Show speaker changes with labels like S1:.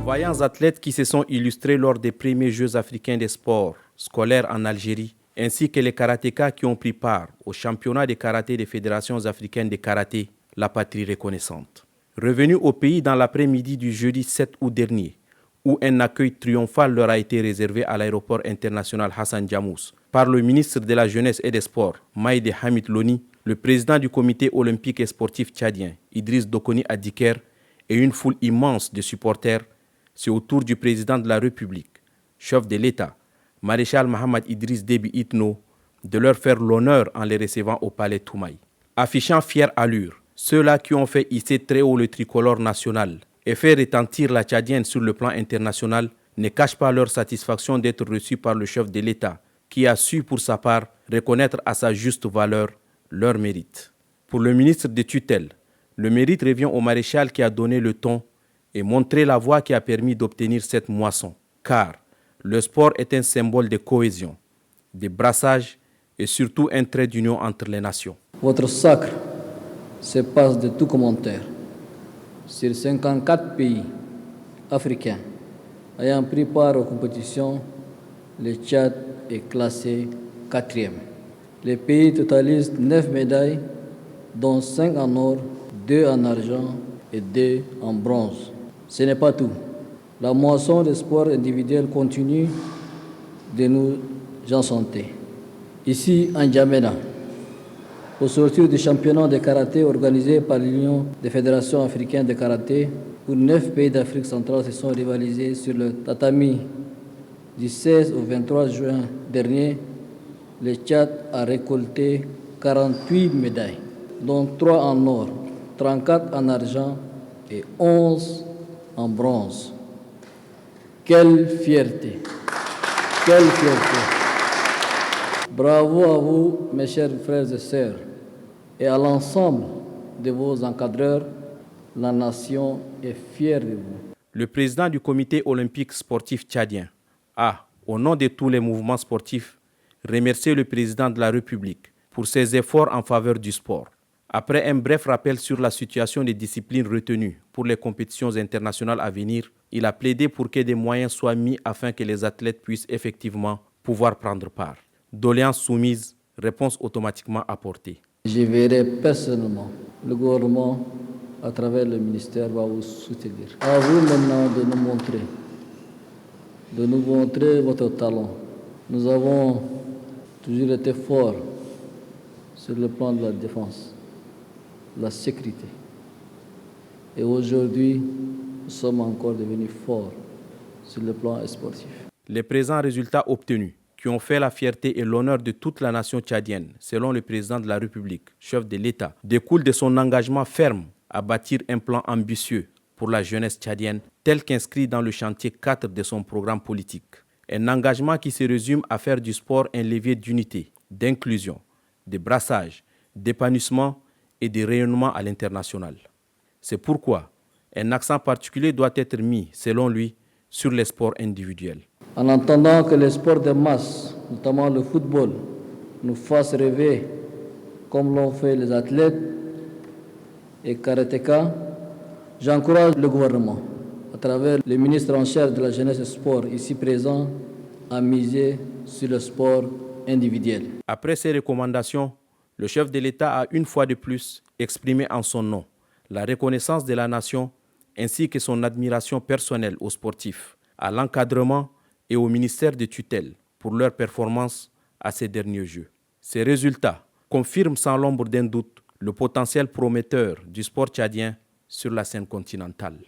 S1: vaillants athlètes qui se sont illustrés lors des premiers Jeux africains des sports scolaires en Algérie, ainsi que les karatékas qui ont pris part au championnat de karaté des fédérations africaines de karaté, la patrie reconnaissante. Revenus au pays dans l'après-midi du jeudi 7 août dernier, où un accueil triomphal leur a été réservé à l'aéroport international Hassan Diamous par le ministre de la Jeunesse et des Sports, Maïdé Hamid Loni, le président du comité olympique et sportif tchadien, Idriss Dokoni Adiker, et une foule immense de supporters, c'est au tour du président de la République, chef de l'État, maréchal Mohamed Idriss Déby Itno, de leur faire l'honneur en les recevant au palais Toumaï. Affichant fière allure, ceux-là qui ont fait hisser très haut le tricolore national et fait retentir la tchadienne sur le plan international ne cachent pas leur satisfaction d'être reçus par le chef de l'État, qui a su pour sa part reconnaître à sa juste valeur leur mérite. Pour le ministre de tutelle, le mérite revient au maréchal qui a donné le ton et montré la voie qui a permis d'obtenir cette moisson. Car le sport est un symbole de cohésion, de brassage et surtout un trait d'union entre les nations.
S2: Votre sacre se passe de tout commentaire. Sur 54 pays africains ayant pris part aux compétitions, le Tchad est classé 4e. Les pays totalisent 9 médailles, dont 5 en or, 2 en argent et 2 en bronze. Ce n'est pas tout. La moisson des sports individuels continue de nous enchanter. Ici, en N'Djamena, au sortir du championnat de karaté organisé par l'Union des fédérations africaines de karaté, où 9 pays d'Afrique centrale se sont rivalisés sur le tatami du 16 au 23 juin dernier, le Tchad a récolté 48 médailles, dont 3 en or, 34 en argent et 11 en bronze. Quelle fierté! Quelle fierté! Bravo à vous, mes chers frères et sœurs, et à l'ensemble de vos encadreurs. La nation est fière de vous.
S1: Le président du comité olympique sportif tchadien a, au nom de tous les mouvements sportifs, remercié le président de la République pour ses efforts en faveur du sport. Après un bref rappel sur la situation des disciplines retenues pour les compétitions internationales à venir, il a plaidé pour que des moyens soient mis afin que les athlètes puissent effectivement pouvoir prendre part. Doléances soumises, réponse automatiquement apportée.
S2: Je verrai personnellement le gouvernement à travers le ministère va vous soutenir. À vous maintenant de nous montrer votre talent. Nous avons toujours été forts sur le plan de la défense, de la sécurité. Et aujourd'hui, nous sommes encore devenus forts sur le plan sportif.
S1: Les présents résultats obtenus, qui ont fait la fierté et l'honneur de toute la nation tchadienne, selon le président de la République, chef de l'État, découlent de son engagement ferme à bâtir un plan ambitieux pour la jeunesse tchadienne, tel qu'inscrit dans le chantier 4 de son programme politique. Un engagement qui se résume à faire du sport un levier d'unité, d'inclusion, de brassage, d'épanouissement et de rayonnement à l'international. C'est pourquoi un accent particulier doit être mis, selon lui, sur les sports individuels.
S2: En attendant que les sports de masse, notamment le football, nous fassent rêver comme l'ont fait les athlètes et karatékas, j'encourage le gouvernement, à travers le ministre en charge de la jeunesse et du sport ici présent, à miser sur le sport individuel.
S1: Après ces recommandations, le chef de l'État a une fois de plus exprimé en son nom la reconnaissance de la nation ainsi que son admiration personnelle aux sportifs, à l'encadrement et au ministère de tutelle pour leur performance à ces derniers Jeux. Ces résultats confirment sans l'ombre d'un doute le potentiel prometteur du sport tchadien sur la scène continentale.